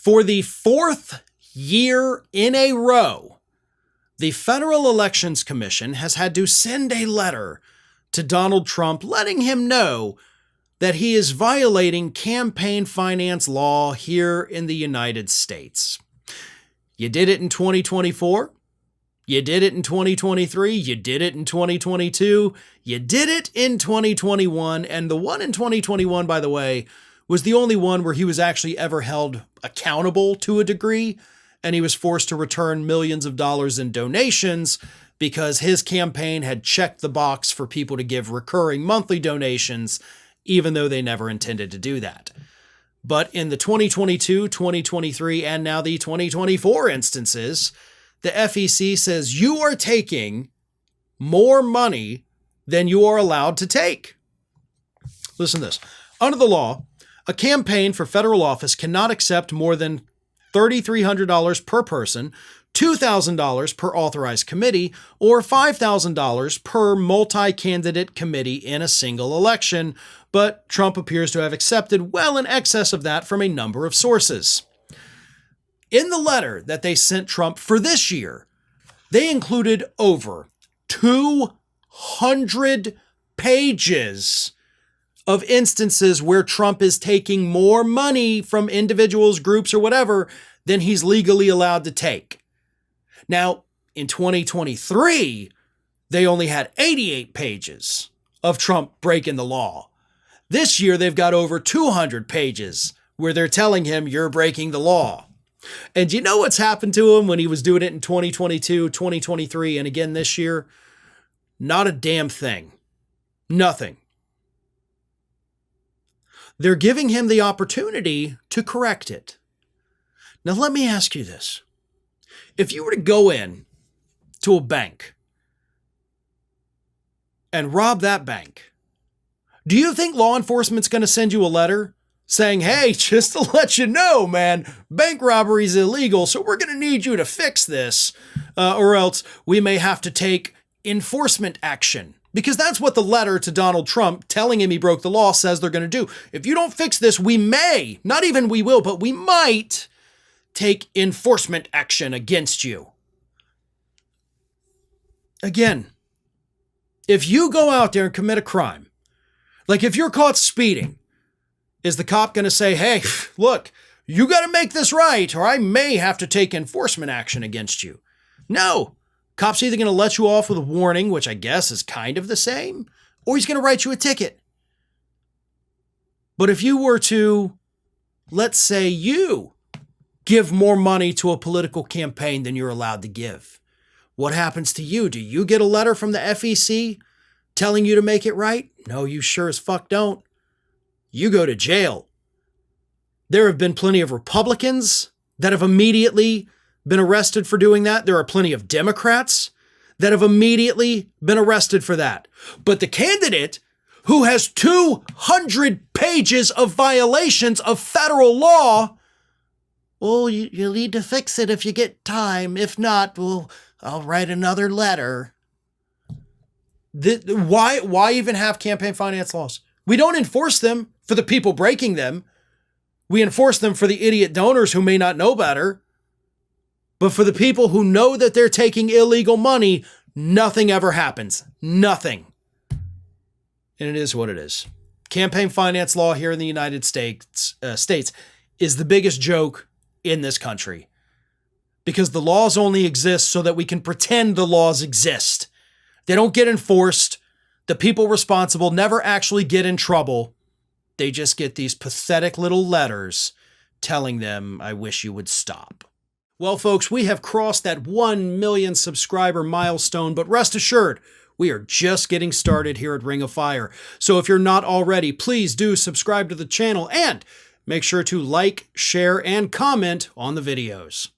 For the fourth year in a row, the Federal Elections Commission has had to send a letter to Donald Trump letting him know that he is violating campaign finance law here in the United States. You did it in 2024. You did it in 2023. You did it in 2022. You did it in 2021. And the one in 2021, by the way, was the only one where he was actually ever held accountable to a degree, and he was forced to return millions of dollars in donations because his campaign had checked the box for people to give recurring monthly donations, even though they never intended to do that. But in the 2022, 2023, and now the 2024 instances, the FEC says you are taking more money than you are allowed to take. Listen to this. Under the law, a campaign for federal office cannot accept more than $3,300 per person, $2,000 per authorized committee, or $5,000 per multi-candidate committee in a single election, but Trump appears to have accepted well in excess of that from a number of sources. In the letter that they sent Trump for this year, they included over 200 pages of instances where Trump is taking more money from individuals, groups, or whatever than he's legally allowed to take. Now, in 2023, they only had 88 pages of Trump breaking the law. This year, they've got over 200 pages where they're telling him you're breaking the law. And you know what's happened to him when he was doing it in 2022, 2023, and again this year? Not a damn thing. Nothing. They're giving him the opportunity to correct it. Now, let me ask you this. If you were to go in to a bank and rob that bank, do you think law enforcement's going to send you a letter saying, hey, just to let you know, man, bank robbery is illegal, so we're going to need you to fix this, or else we may have to take enforcement action? Because that's what the letter to Donald Trump telling him he broke the law says they're going to do. If you don't fix this, we may, not even we will, but we might take enforcement action against you. Again, if you go out there and commit a crime, like if you're caught speeding, is the cop going to say, hey, look, you got to make this right, or I may have to take enforcement action against you? No. Cop's either going to let you off with a warning, which I guess is kind of the same, or he's going to write you a ticket. But if you were to, let's say you give more money to a political campaign than you're allowed to give, what happens to you? Do you get a letter from the FEC telling you to make it right? No, you sure as fuck don't. You go to jail. There have been plenty of Republicans that have immediately been arrested for doing that. There are plenty of Democrats that have immediately been arrested for that. But the candidate who has 200 pages of violations of federal law, well, you'll need to fix it if you get time. If not, I'll write another letter. Why even have campaign finance laws? We don't enforce them for the people breaking them. We enforce them for the idiot donors who may not know better. But for the people who know that they're taking illegal money, nothing ever happens. Nothing. And it is what it is. Campaign finance law here in the United States is the biggest joke in this country. Because the laws only exist so that we can pretend the laws exist. They don't get enforced. The people responsible never actually get in trouble. They just get these pathetic little letters telling them, I wish you would stop. Well, folks, we have crossed that 1 million subscriber milestone, but rest assured, we are just getting started here at Ring of Fire. So if you're not already, please do subscribe to the channel and make sure to like, share, and comment on the videos.